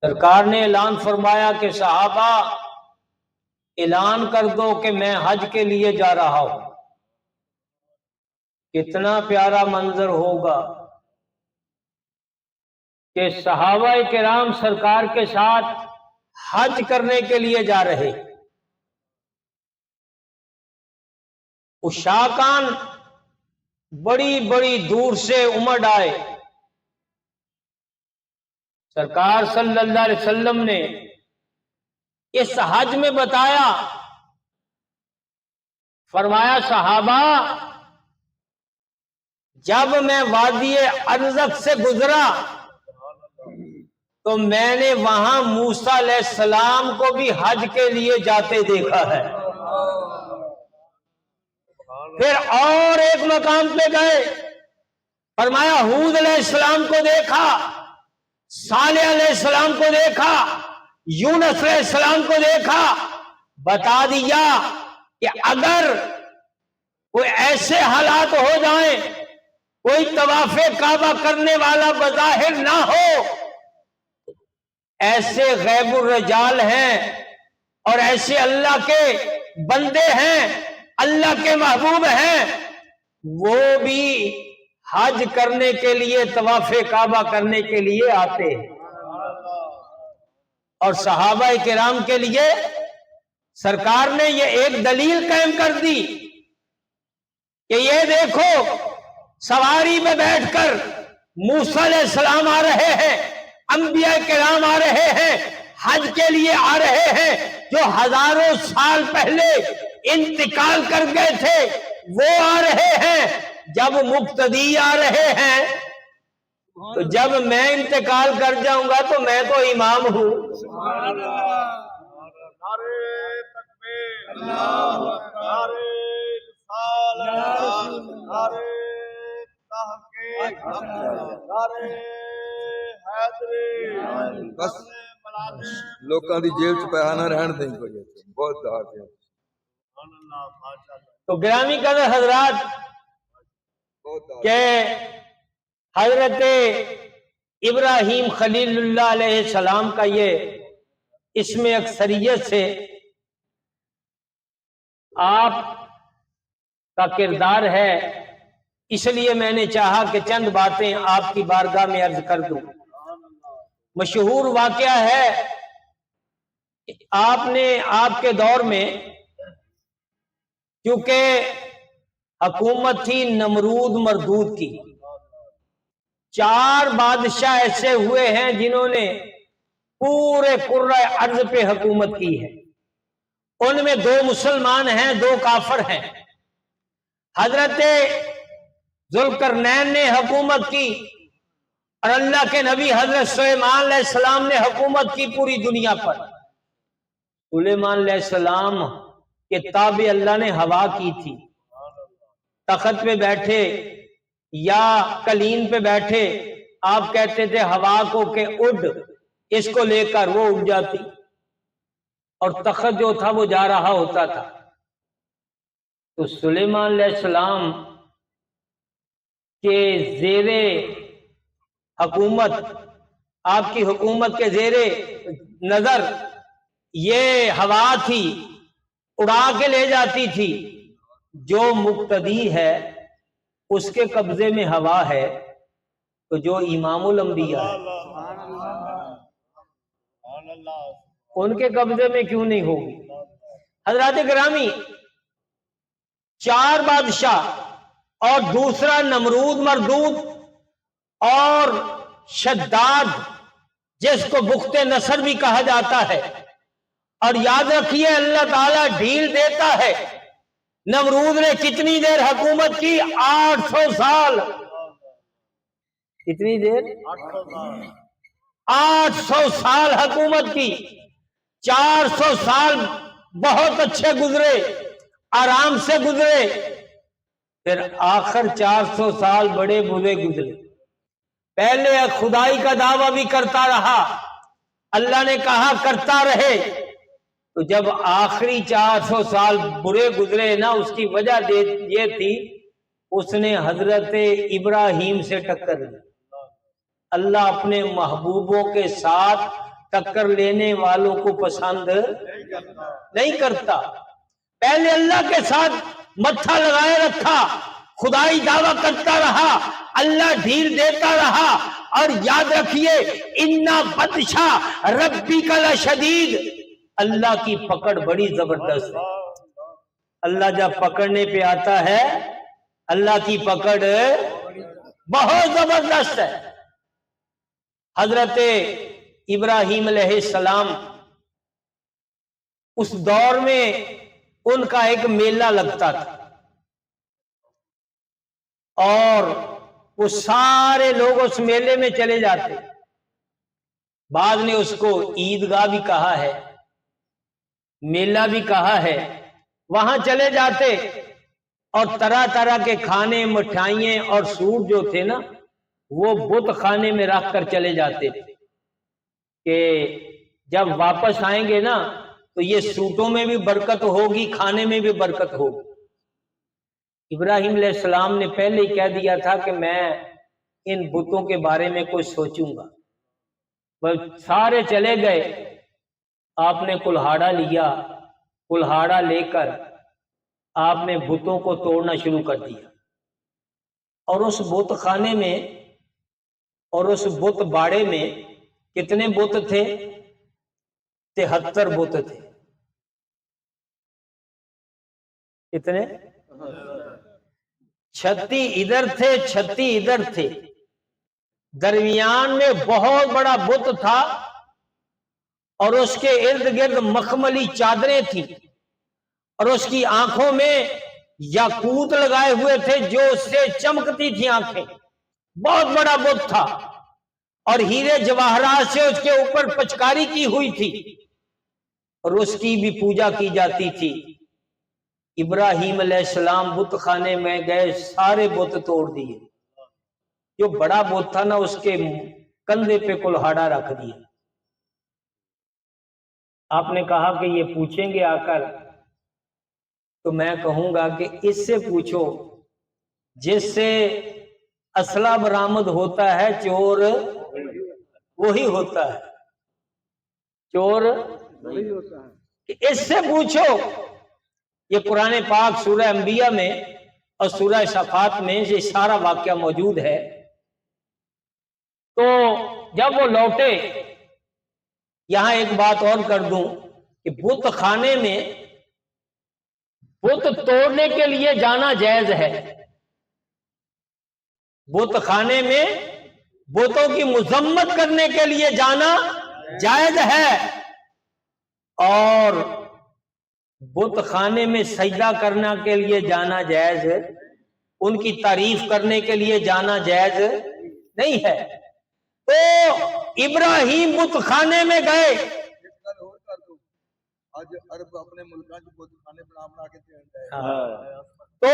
سرکار نے اعلان فرمایا کہ صحابہ اعلان کر دو کہ میں حج کے لیے جا رہا ہوں۔ کتنا پیارا منظر ہوگا کہ صحابہ کرام سرکار کے ساتھ حج کرنے کے لیے جا رہے۔ عشاقان بڑی بڑی دور سے امڈ آئے۔ سرکار صلی اللہ علیہ وسلم نے اس حج میں بتایا، فرمایا صحابہ جب میں وادی ارزق سے گزرا تو میں نے وہاں موسیٰ علیہ السلام کو بھی حج کے لیے جاتے دیکھا ہے۔ پھر اور ایک مقام پہ گئے، فرمایا ہود علیہ السلام کو دیکھا، صالح علیہ السلام کو دیکھا، یونس علیہ السلام کو دیکھا۔ بتا دیا کہ اگر کوئی ایسے حالات ہو جائیں، کوئی طواف کعبہ کرنے والا بظاہر نہ ہو، ایسے غیب الرجال ہیں اور ایسے اللہ کے بندے ہیں، اللہ کے محبوب ہیں، وہ بھی حج کرنے کے لیے، طواف کعبہ کرنے کے لیے آتے ہیں۔ اور صحابہ کرام کے لیے سرکار نے یہ ایک دلیل قائم کر دی کہ یہ دیکھو سواری میں بیٹھ کر موسیٰ علیہ السلام آ رہے ہیں، انبیاء کرام آ رہے ہیں، حج کے لیے آ رہے ہیں، جو ہزاروں سال پہلے انتقال کر گئے تھے وہ آ رہے ہیں۔ جب مقتدی آ رہے ہیں تو جب میں انتقال کر جاؤں گا تو میں تو امام ہوں۔ بس لوکاں دی جیب چ پیسہ نہ رہن دیں کوئی، بہت دعات ہے۔ تو گرامی قدر حضرات کہ حضرت ابراہیم خلیل اللہ علیہ السلام کا یہ اسم اکثریت سے آپ کا کردار ہے، اس لیے میں نے چاہا کہ چند باتیں آپ کی بارگاہ میں عرض کر دوں۔ مشہور واقعہ ہے کہ آپ کے دور میں کیونکہ حکومت تھی نمرود مردود کی، 4 بادشاہ ایسے ہوئے ہیں جنہوں نے پورے کرۂ ارض پہ حکومت کی ہے۔ ان میں 2 مسلمان ہیں، 2 کافر ہیں۔ حضرت ذوالقرنین نے حکومت کی اور اللہ کے نبی حضرت سلیمان علیہ السلام نے حکومت کی پوری دنیا پر۔ سلیمان علیہ السلام کے تابع اللہ نے ہوا کی تھی، تخت پہ بیٹھے یا قلین پہ بیٹھے آپ کہتے تھے ہوا کو کہ اڑ، اس کو لے کر وہ اڑ جاتی اور تخت جو تھا وہ جا رہا ہوتا تھا۔ تو سلیمان علیہ السلام کے زیر حکومت، آپ کی حکومت کے زیر نظر یہ ہوا تھی، اڑا کے لے جاتی تھی۔ جو مقتدی ہے اس کے قبضے میں ہوا ہے تو جو امام الانبیاء ہے ان کے قبضے میں کیوں نہیں ہوگی؟ حضرات گرامی، 4 بادشاہ اور دوسرا نمرود مردود اور شداد جس کو بخت نصر بھی کہا جاتا ہے، اور یاد رکھیے اللہ تعالیٰ ڈھیل دیتا ہے۔ نمرود نے کتنی دیر حکومت کی؟ 800 سال۔ کتنی دیر؟ 800 سال حکومت کی۔ 400 سال بہت اچھے گزرے، آرام سے گزرے، پھر آخر 400 سال بڑے برے گزرے۔ پہلے خدائی کا دعویٰ بھی کرتا رہا، اللہ نے کہا کرتا رہے، تو جب آخری 400 سال برے گزرے نا، اس کی وجہ یہ تھی اس نے حضرت ابراہیم سے ٹکر دی۔ اللہ اپنے محبوبوں کے ساتھ ٹکر لینے والوں کو پسند نہیں کرتا. پہلے اللہ کے ساتھ متھا لگائے رکھا، خدائی دعویٰ کرتا رہا، اللہ ڈھیل دیتا رہا. اور یاد رکھیے اِنَّ بَطْشَ رَبِّكَ لَشَدِيدٌ، اللہ کی پکڑ بڑی زبردست ہے. اللہ جب پکڑنے پہ آتا ہے، اللہ کی پکڑ بہت زبردست ہے. حضرت ابراہیم علیہ السلام، اس دور میں ان کا ایک میلہ لگتا تھا اور وہ سارے لوگ اس میلے میں چلے جاتے. بعض نے اس کو عیدگاہ بھی کہا ہے، میلہ بھی کہا ہے. وہاں چلے جاتے اور طرح طرح کے کھانے، مٹھائیاں اور سوٹ جو تھے نا، وہ بت خانے میں رکھ کر چلے جاتے تھے کہ جب واپس آئیں گے نا تو یہ سوٹوں میں بھی برکت ہوگی، کھانے میں بھی برکت ہوگی. ابراہیم علیہ السلام نے پہلے ہی کہہ دیا تھا کہ میں ان بتوں کے بارے میں کچھ سوچوں گا. بس سارے چلے گئے. آپ نے کلہاڑا لیا، کلہاڑا لے کر آپ نے بتوں کو توڑنا شروع کر دیا. اور اس بت خانے میں اور اس بت باڑے میں کتنے بت تھے؟ 73 بت تھے. کتنے؟ 36 ادھر تھے، 36 ادھر تھے. درمیان میں بہت بڑا بت تھا اور اس کے ارد گرد مخملی چادریں تھیں اور اس کی آنکھوں میں یاقوت لگائے ہوئے تھے جو اس سے چمکتی تھی آنکھیں. بہت بڑا بت تھا اور ہیرے جواہرات سے اس کے اوپر پچکاری کی ہوئی تھی اور اس کی بھی پوجا کی جاتی تھی. ابراہیم علیہ السلام بت خانے میں گئے، سارے بت توڑ دیے. جو بڑا بت تھا نا، اس کے کندھے پہ کلہاڑا رکھ دیا. آپ نے کہا کہ یہ پوچھیں گے آ کر تو میں کہوں گا کہ اس سے پوچھو جس سے اسلحہ برآمد ہوتا ہے، چور وہی ہوتا ہے، چور وہی ہوتا ہے. کہ اس سے پوچھو. یہ قرآن پاک سورہ انبیاء میں اور سورہ صفات میں یہ سارا واقعہ موجود ہے. تو جب وہ لوٹے، یہاں ایک بات اور کر دوں کہ بت خانے میں بت توڑنے کے لیے جانا جائز ہے. بت خانے میں بتوں کی مذمت کرنے کے لیے جانا جائز ہے اور بت خانے میں سجدہ کرنے کے لیے جانا جائز ہے. ان کی تعریف کرنے کے لیے جانا جائز نہیں ہے. تو ابراہیم بت خانے میں گئے. تو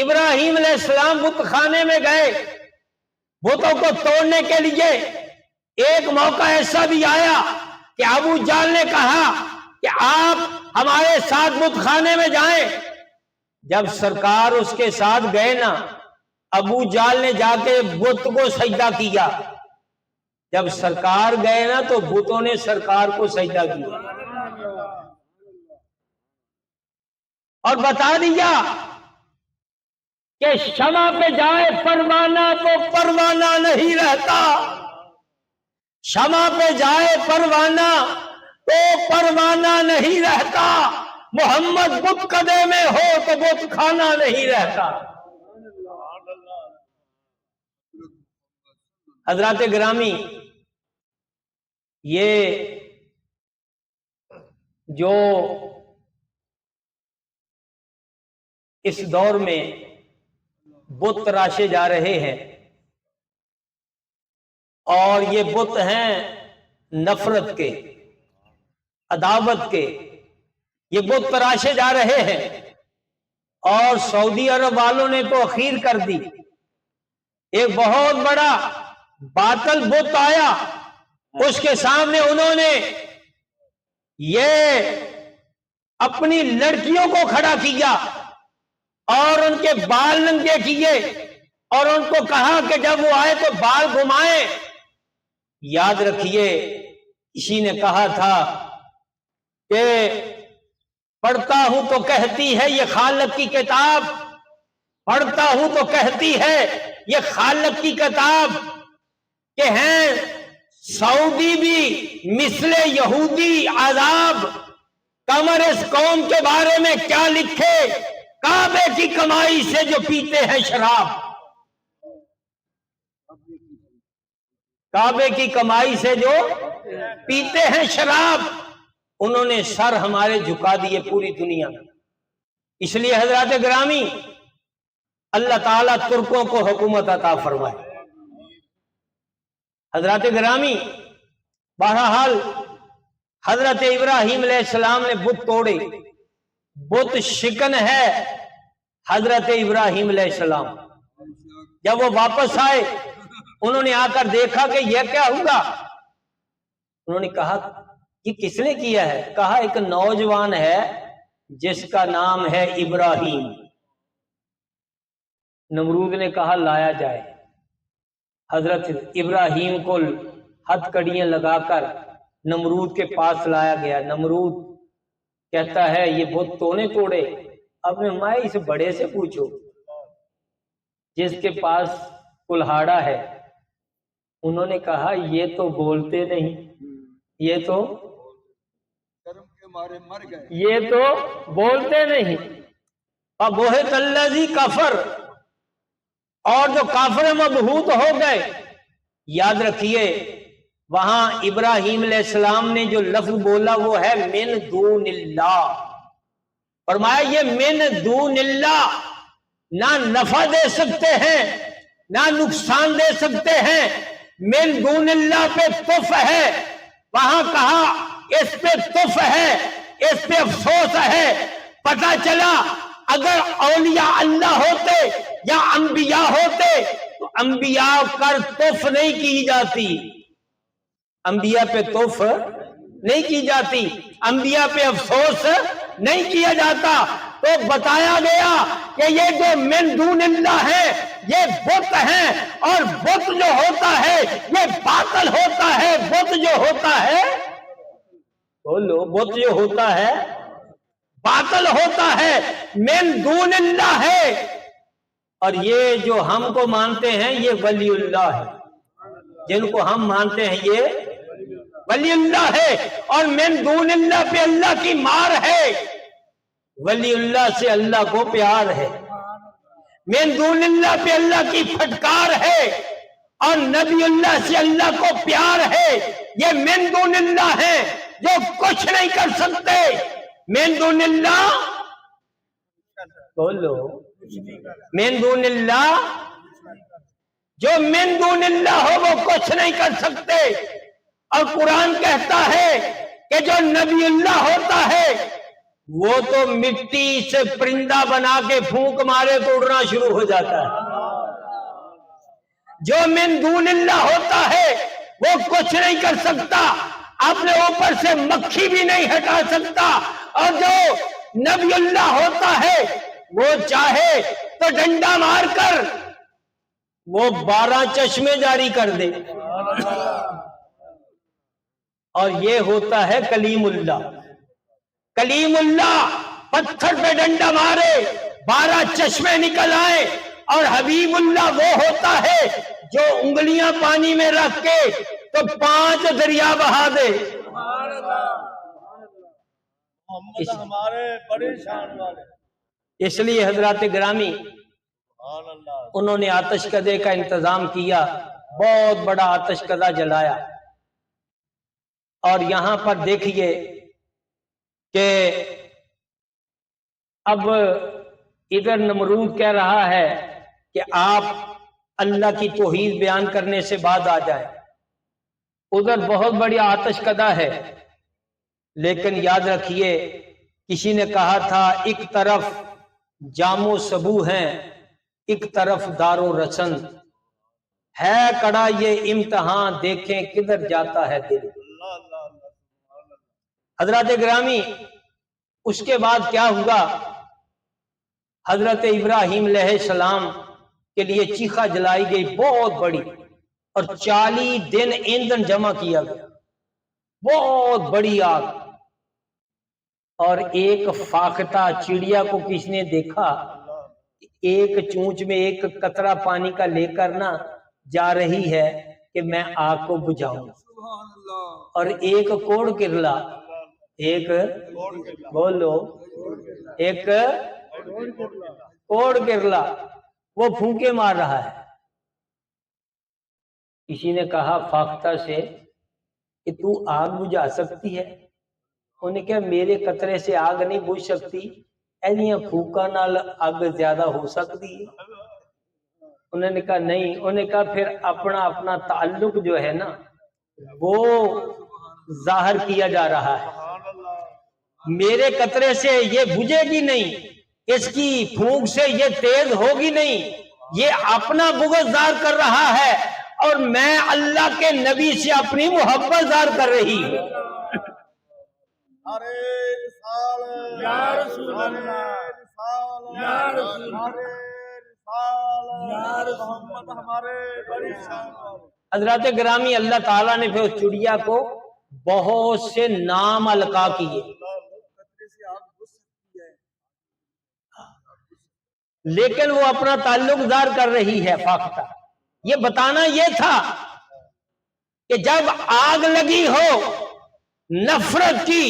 ابراہیم علیہ السلام بت خانے میں گئے بتوں کو توڑنے کے لیے. ایک موقع ایسا بھی آیا کہ ابو جہل نے کہا کہ آپ ہمارے ساتھ بت خانے میں جائیں. جب سرکار اس کے ساتھ گئے نا، ابو جہل نے جا کے بت کو سجدہ کیا. جب سرکار گئے نا تو بتوں نے سرکار کو سجدہ کیا اور بتا دیا کہ شمع پہ جائے پروانہ تو پروانہ نہیں رہتا. شمع پہ جائے پروانہ تو پروانہ نہیں رہتا. محمد بت قدے میں ہو تو بت خانہ نہیں رہتا. حضرات گرامی، یہ جو اس دور میں بت تراشے جا رہے ہیں اور یہ بت ہیں نفرت کے، عداوت کے، یہ بت تراشے جا رہے ہیں. اور سعودی عرب والوں نے تو اخیر کر دی. ایک بہت بڑا باطل بت آیا، اس کے سامنے انہوں نے یہ اپنی لڑکیوں کو کھڑا کیا اور ان کے بال ننگے کیے اور ان کو کہا کہ جب وہ آئے تو بال گھمائیں. یاد رکھیے کسی نے کہا تھا کہ پڑھتا ہوں تو کہتی ہے یہ خالق کی کتاب، پڑھتا ہوں تو کہتی ہے یہ خالق کی کتاب، کہ ہیں سعودی بھی مثل یہودی عذاب، کمر اس قوم کے بارے میں کیا لکھے، کعبے کی کمائی سے جو پیتے ہیں شراب. کعبے کی کمائی سے جو پیتے ہیں شراب، انہوں نے سر ہمارے جھکا دیے پوری دنیا میں. اس لیے حضرات گرامی اللہ تعالیٰ ترکوں کو حکومت عطا فرمائے. حضرات گرامی بہرحال حضرت ابراہیم علیہ السلام نے بت توڑے، بت شکن ہے حضرت ابراہیم علیہ السلام. جب وہ واپس آئے انہوں نے آ کر دیکھا کہ یہ کیا ہوگا. انہوں نے کہا یہ کس نے کیا ہے؟ کہا ایک نوجوان ہے جس کا نام ہے ابراہیم. نمرود نے کہا لایا جائے. حضرت ابراہیم کو ہتھ کڑیاں لگا کر نمرود کے پاس لایا گیا. نمرود کہتا ہے یہ بت تو نے توڑے؟ اب میں اس بڑے سے پوچھو جس کے پاس کلہاڑا ہے. انہوں نے کہا یہ تو بولتے نہیں، یہ تو شرم کے مارے مر گئے. یہ تو بولتے نہیں. فَبُہِتَ الَّذِي کفر، اور جو کافر مبہوت ہو گئے. یاد رکھیے وہاں ابراہیم علیہ السلام نے جو لفظ بولا وہ ہے من دون اللہ. فرمایا یہ من دون اللہ، نہ نفع دے سکتے ہیں نہ نقصان دے سکتے ہیں. من دون اللہ پہ تف ہے، وہاں کہا اس پہ تف ہے، اس پہ افسوس ہے. پتہ چلا اگر اولیاء اللہ ہوتے یا انبیاء ہوتے تو انبیاء پر تف نہیں کی جاتی، انبیاء پہ تف نہیں کی جاتی، انبیاء پہ افسوس نہیں کیا جاتا. تو بتایا گیا کہ یہ جو من دون اللہ ہے یہ بت ہیں، اور بت جو ہوتا ہے یہ باطل ہوتا ہے. بت جو ہوتا ہے بولو، بت جو ہوتا ہے باطل ہوتا ہے، من دون اللہ ہے. اور یہ جو ہم کو مانتے ہیں یہ ولی اللہ ہے، جن کو ہم مانتے ہیں یہ ولی اللہ ہے. اور من دون اللہ پہ اللہ کی مار ہے، ولی اللہ سے اللہ کو پیار ہے. من دون اللہ پہ اللہ کی پھٹکار ہے، اور نبی اللہ سے اللہ کو پیار ہے. یہ من دون اللہ ہے جو کچھ نہیں کر سکتے. من دون اللہ بولو، من دون اللہ، جو من دون اللہ ہو وہ کچھ نہیں کر سکتے. اور قرآن کہتا ہے کہ جو نبی اللہ ہوتا ہے وہ تو مٹی سے پرندہ بنا کے پھونک مارے تو اڑنا شروع ہو جاتا ہے. جو من دون اللہ ہوتا ہے وہ کچھ نہیں کر سکتا، اپنے اوپر سے مکھی بھی نہیں ہٹا سکتا. اور جو نبی اللہ ہوتا ہے وہ چاہے تو ڈنڈا مار کر وہ 12 چشمے جاری کر دے. اور یہ ہوتا ہے کلیم اللہ. کلیم اللہ پتھر پہ ڈنڈا مارے 12 چشمے نکل آئے. اور حبیب اللہ وہ ہوتا ہے جو انگلیاں پانی میں رکھ کے تو 5 دریا بہا دے. ہمارے بڑے شان والے. اس لیے حضرات گرامی انہوں نے آتش کدے کا انتظام کیا، بہت بڑا آتش کدہ جلایا. اور یہاں پر دیکھیے کہ اب ادھر نمرود کہہ رہا ہے کہ آپ اللہ کی توحید بیان کرنے سے بعد آ جائیں. ادھر بہت بڑی آتش کدہ ہے. لیکن یاد رکھیے کسی نے کہا تھا ایک طرف جام و سبو ہیں، ایک طرف دار و رسن ہے، کڑا یہ امتحان دیکھیں کدھر جاتا ہے دل. حضرات گرامی اس کے بعد کیا ہوا؟ حضرت ابراہیم علیہ السلام کے لیے چیخا جلائی گئی بہت بڑی، اور 40 دن ایندھن جمع کیا گیا، بہت بڑی آگ۔ اور ایک فاختہ چڑیا کو کس نے دیکھا، ایک چونچ میں ایک قطرہ پانی کا لے کر نا جا رہی ہے کہ میں آگ کو بجھاؤں، اور ایک کوڑ کرلا، ایک بولو، ایک کوڑ کرلا وہ پھونکے مار رہا ہے۔ کسی نے کہا فاختہ سے کہ تو آگ بجھا سکتی ہے؟ انہوں نے کہا میرے قطرے سے آگ نہیں بجھ سکتی، ایلیاں پھوکا نال آگ زیادہ ہو سکتی ہے؟ انہوں نے کہا نہیں۔ انہوں نے کہا پھر اپنا تعلق جو ہے نا وہ ظاہر کیا جا رہا ہے، میرے قطرے سے یہ بجھے گی نہیں، اس کی پھونک سے یہ تیز ہوگی نہیں، یہ اپنا بغض ظاہر کر رہا ہے، اور میں اللہ کے نبی سے اپنی محبت ظاہر کر رہی ہوں۔ ارے رسال یا رسول اللہ، یا رسول محمد ہمارے بڑی شان والے۔ حضرات گرامی، اللہ تعالیٰ نے پھر اس چڑیا کو بہت سے نام القا کیے، لیکن وہ اپنا تعلق ظاہر کر رہی ہے فاختہ۔ یہ بتانا یہ تھا کہ جب آگ لگی ہو نفرت کی،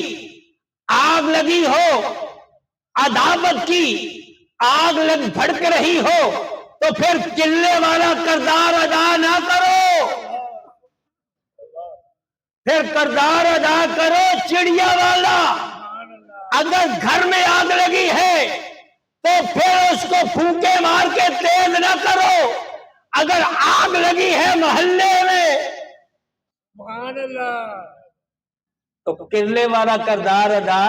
آگ لگی ہو عداوت کی، آگ لگ بھڑک رہی ہو، تو پھر چلے والا کردار ادا نہ کرو، پھر کردار ادا کرو چڑیا والا۔ اگر گھر میں آگ لگی ہے تو پھر اس کو پھونکے مار کے تیز نہ کرو، اگر آگ لگی ہے محلے میں سبحان اللہ تو کرلے والا کردار ادا،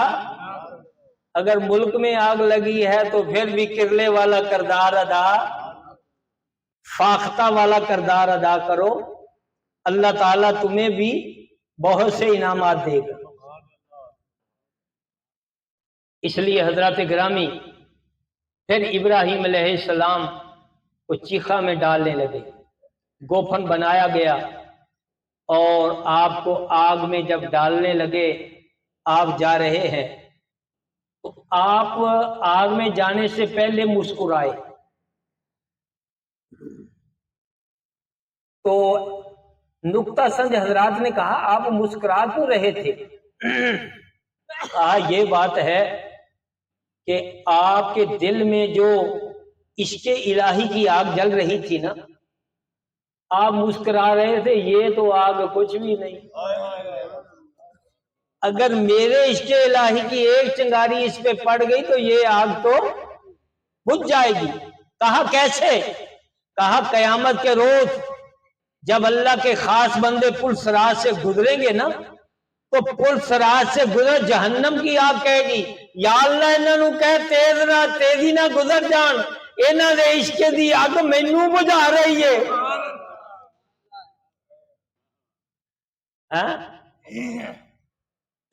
اگر ملک میں آگ لگی ہے تو پھر بھی کرلے والا کردار ادا، فاختہ والا کردار ادا کرو، اللہ تعالیٰ تمہیں بھی بہت سے انعامات دے گا۔ اس لیے حضرات گرامی پھر ابراہیم علیہ السلام کو چیخا میں ڈالنے لگے، گوفن بنایا گیا، اور آپ کو آگ میں جب ڈالنے لگے، آپ جا رہے ہیں تو آپ آگ میں جانے سے پہلے مسکرائے، تو نکتہ سمجھ حضرات نے کہا آپ مسکرا کیوں رہے تھے؟ کہا یہ بات ہے کہ آپ کے دل میں جو عشق الہی کی آگ جل رہی تھی نا، آپ مسکرا رہے تھے، یہ تو آگ کچھ بھی نہیں، اگر میرے عشق الہی کی ایک چنگاری اس پہ پڑ گئی تو یہ آگ تو بجھ جائے گی۔ کہا کیسے؟ کہا قیامت کے روز جب اللہ کے خاص بندے پل صراط سے گزریں گے نا، تو پل صراط سے گزر جہنم کی آگ کہے گی یا اللہ انہاں نو کہہ تیزی نہ گزر جان، انہاں دے عشق دی آگ مینوں بجھا رہی ہے۔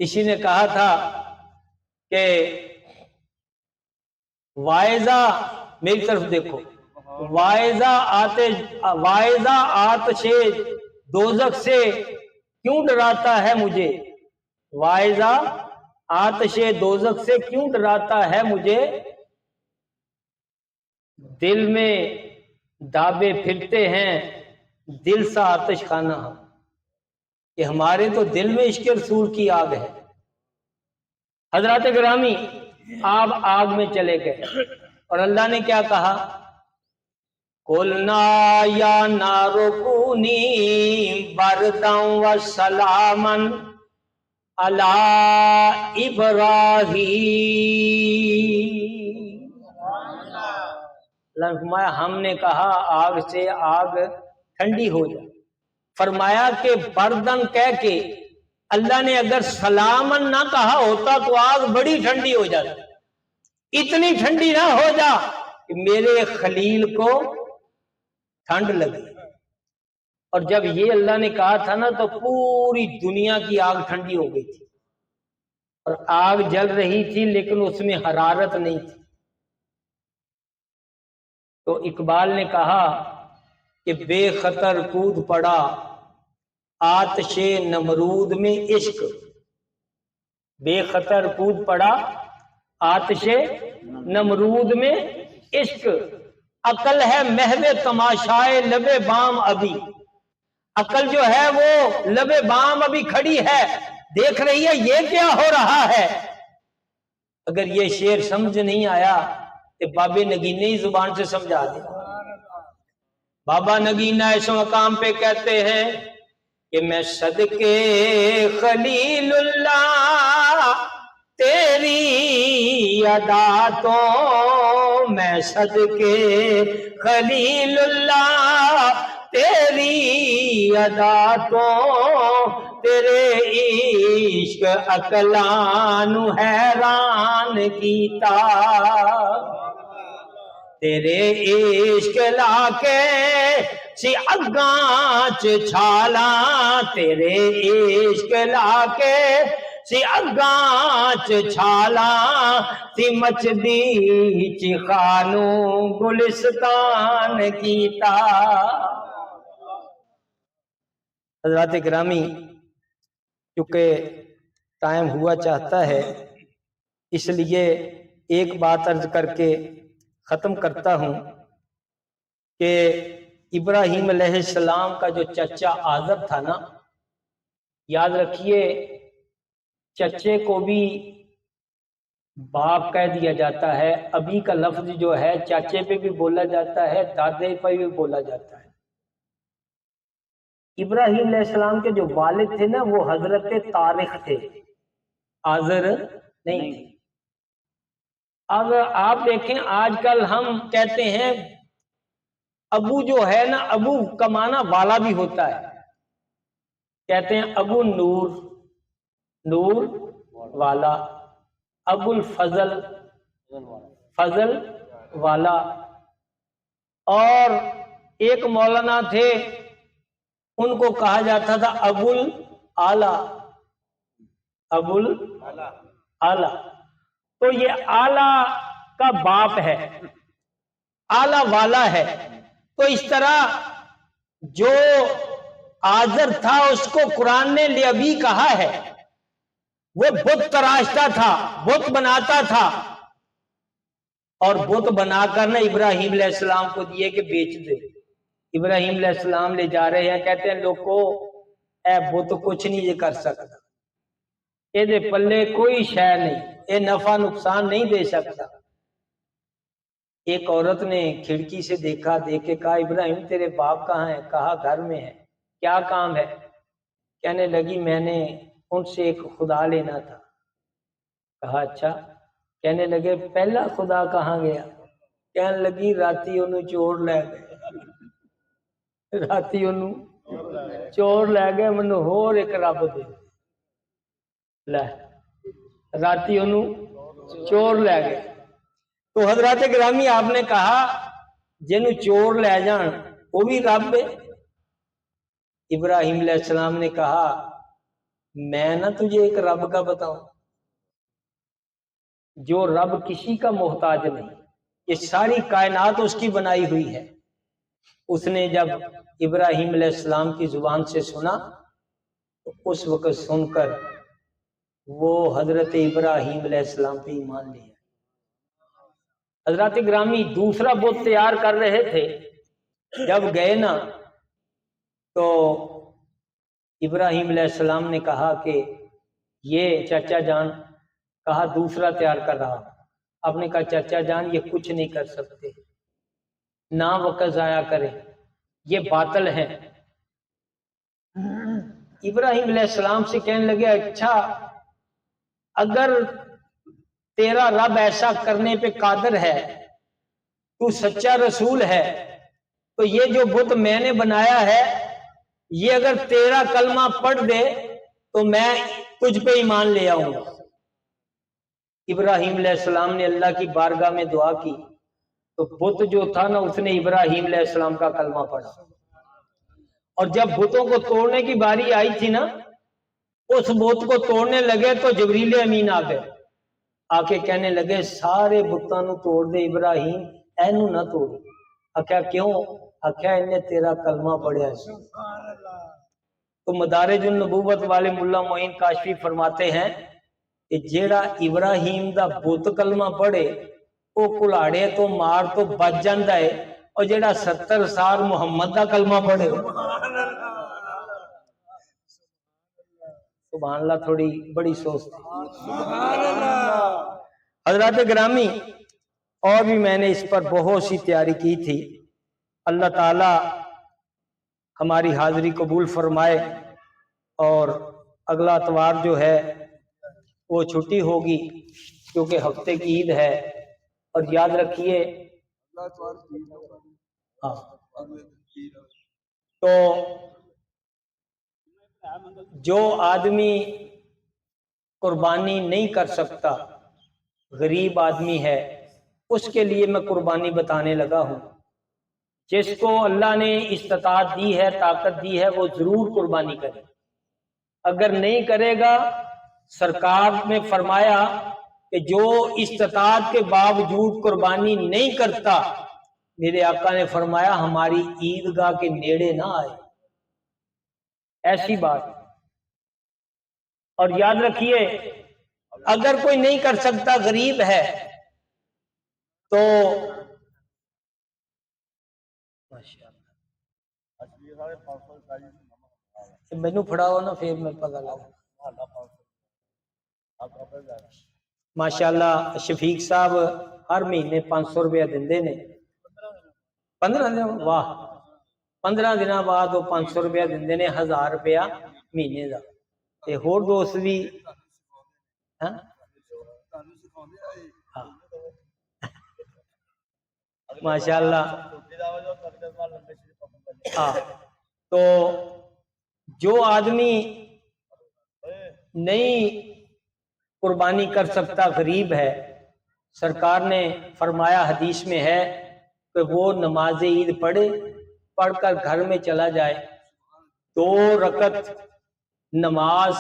کسی نے کہا تھا کہ وائزہ، میری طرف دیکھو، وائزہ آتش دوزخ سے کیوں ڈراتا ہے مجھے، وائزہ آتش دوزخ سے کیوں ڈراتا ہے مجھے، دل میں دابے پھرتے ہیں دل سا آتش خانہ، کہ ہمارے تو دل میں عشق رسول کی آگ ہے۔ حضرات گرامی آپ آگ میں چلے گئے، اور اللہ نے کیا کہا؟ قُلْنَا يَا نَارُ كُونِي بَرْدًا وَسَلَامًا عَلَىٰ إِبْرَاهِيمَ۔ اللہ نے فرمایا ہم نے کہا آگ سے آگ ٹھنڈی ہو جائے، فرمایا کہ بردن کہہ کے اللہ نے اگر سلامن نہ کہا ہوتا تو آگ بڑی ٹھنڈی ہو جاتی، اتنی ٹھنڈی نہ ہو جا کہ میرے خلیل کو ٹھنڈ لگی۔ اور جب یہ اللہ نے کہا تھا نا تو پوری دنیا کی آگ ٹھنڈی ہو گئی تھی، اور آگ جل رہی تھی لیکن اس میں حرارت نہیں تھی۔ تو اقبال نے کہا کہ بے خطر کود پڑا آتش نمرود میں عشق، بے خطر کود پڑا آتش نمرود میں عشق، عقل ہے محو تماشائے لب بام ابھی، عقل جو ہے وہ لب بام ابھی کھڑی ہے، دیکھ رہی ہے یہ کیا ہو رہا ہے۔ اگر یہ شعر سمجھ نہیں آیا تو بابے نگینے ہی زبان سے سمجھا دے۔ بابا نگینہ اس مقام پہ کہتے ہیں کہ میں صدقے خلیل اللہ تیری ادا تو، میں صدقے خلیل اللہ تیری ادا تو، تیرے عشق عقلان حیران کیتا، تیرے عشق لا کے سی اگاں چھالا، تیرے عشق لا کے سی اگاں چھالا، سی مچ دی چخانو گلستان کیتا۔ حضرات گرامی، کیونکہ ٹائم ہوا چاہتا ہے اس لیے ایک بات عرض کر کے ختم کرتا ہوں کہ ابراہیم علیہ السلام کا جو چچا آزر تھا نا، یاد رکھیے چچے کو بھی باپ کہہ دیا جاتا ہے، ابھی کا لفظ جو ہے چاچے پہ بھی بولا جاتا ہے، دادے پہ بھی بولا جاتا ہے۔ ابراہیم علیہ السلام کے جو والد تھے نا وہ حضرت طارق تھے، آزر نہیں تھے۔ اب آپ دیکھیں آج کل ہم کہتے ہیں ابو جو ہے نا، ابو کا معنی والا بھی ہوتا ہے، کہتے ہیں ابو نور، نور والا، ابو الفضل، فضل والا، اور ایک مولانا تھے ان کو کہا جاتا تھا ابو الاعلی، ابو الاعلی، تو یہ اعلی کا باپ ہے، اعلی والا ہے۔ تو اس طرح جو آزر تھا اس کو قرآن نے لعبی کہا ہے، وہ بت تراشتا تھا، بت بناتا تھا، اور بت بنا کر نہ ابراہیم علیہ السلام کو دیے کہ بیچ دے۔ ابراہیم علیہ السلام لے جا رہے ہیں، کہتے ہیں لوگو اے بت کچھ نہیں یہ کر سکتا، اے دے پلے کوئی شے نہیں، اے نفع نقصان نہیں دے سکتا۔ ایک عورت نے کھڑکی سے دیکھا، دیکھ کے کہا ابراہیم تیرے باپ کہاں ہیں؟ کہا گھر میں ہے۔ کیا کام ہے؟ کہنے لگی میں نے ان سے ایک خدا لینا تھا۔ کہا اچھا۔ کہنے لگے پہلا خدا کہاں گیا؟ کہنے لگی راتی انہوں چور لے گئے، راتی انہوں چور لے گئے، منو ہور ایک رب دے لے، راتی انہوں چور لے گئے۔ تو حضرات گرامی آپ نے کہا جنہوں چور لے جان وہ بھی رب ہے؟ ابراہیم علیہ السلام نے کہا میں نہ تجھے ایک رب کا بتاؤں جو رب کسی کا محتاج نہیں، یہ ساری کائنات اس کی بنائی ہوئی ہے۔ اس نے جب ابراہیم علیہ السلام کی زبان سے سنا تو اس وقت سن کر وہ حضرت ابراہیم علیہ السلام پہ ایمان لیا۔ حضرات گرامی دوسرا بت تیار کر رہے تھے، جب گئے نا تو ابراہیم علیہ السلام نے کہا کہ یہ چچا جان، کہا دوسرا تیار کر رہا۔ آپ نے کہا چچا جان یہ کچھ نہیں کر سکتے، نہ وقت ضائع کریں، یہ باطل ہیں۔ ابراہیم علیہ السلام سے کہنے لگے اچھا اگر تیرا رب ایسا کرنے پہ قادر ہے، تو سچا رسول ہے، تو یہ جو بت میں نے بنایا ہے یہ اگر تیرا کلمہ پڑھ دے تو میں تجھ پہ ایمان لے آؤں گا۔ ابراہیم علیہ السلام نے اللہ کی بارگاہ میں دعا کی تو بت جو تھا نا اس نے ابراہیم علیہ السلام کا کلمہ پڑھا، اور جب بتوں کو توڑنے کی باری آئی تھی نا، اس بت کو توڑنے لگے تو جبریل امین آ گئے، آ کے کہنے لگے سارے بتوں نو توڑ دے ابراہیم، اینو نہ توڑ۔ آخیا کیوں؟ آخیا انہیں تیرا کلمہ پڑھیا سی۔ سبحان اللہ تو مدارج النبوت والے ملا معین کاشفی فرماتے ہیں کہ جیڑا ابراہیم دا بت کلمہ پڑھے وہ کلاڑے تو مار تو بچ جاندا ہے، اور جیڑا 70 سال محمد دا کلمہ پڑھے سبحان اللہ، تھوڑی بڑی سوچ تھی۔ سبحان اللہ حضرات گرامی، اور بھی میں نے اس پر بہت سی تیاری کی تھی۔ اللہ تعالی ہماری حاضری قبول فرمائے، اور اگلا اتوار جو ہے وہ چھٹی ہوگی کیونکہ ہفتے کی عید ہے۔ اور یاد رکھیے ہاں، تو جو آدمی قربانی نہیں کر سکتا، غریب آدمی ہے، اس کے لیے میں قربانی بتانے لگا ہوں۔ جس کو اللہ نے استطاعت دی ہے، طاقت دی ہے، وہ ضرور قربانی کرے۔ اگر نہیں کرے گا، سرکار نے فرمایا کہ جو استطاعت کے باوجود قربانی نہیں کرتا، میرے آقا نے فرمایا ہماری عیدگاہ کے نیڑے نہ آئے۔ ایسی بات۔ اور یاد رکھیے اگر کوئی نہیں کر سکتا، غریب ہے، تو مینو پڑھاؤ نا، پھر میں پتہ لگا۔ ماشاءاللہ شفیق صاحب ہر مہینے 500 روپیہ دے نے۔ 15 دن، واہ، 15 دن بعد وہ 500 روپیہ دے نے، 1000 روپیہ مہینے دا۔ تے ہور دوست بھی ہاں ماشاءاللہ۔ ہاں، تو جو آدمی نہیں قربانی کر سکتا، غریب ہے، سرکار نے فرمایا، حدیث میں ہے کہ وہ نماز عید پڑھ کر گھر میں چلا جائے، 2 رکعت نماز،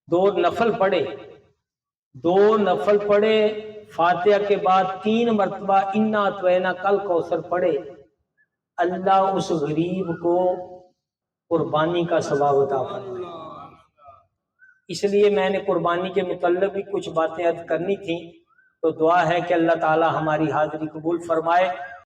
2 نفل پڑھے، فاتحہ کے بعد 3 مرتبہ انا اطوینا کل کوثر پڑھے، اللہ اس غریب کو قربانی کا ثواب عطا فرمائے۔ اس لیے میں نے قربانی کے متعلق بھی کچھ باتیں عرض کرنی تھیں، تو دعا ہے کہ اللہ تعالی ہماری حاضری قبول فرمائے۔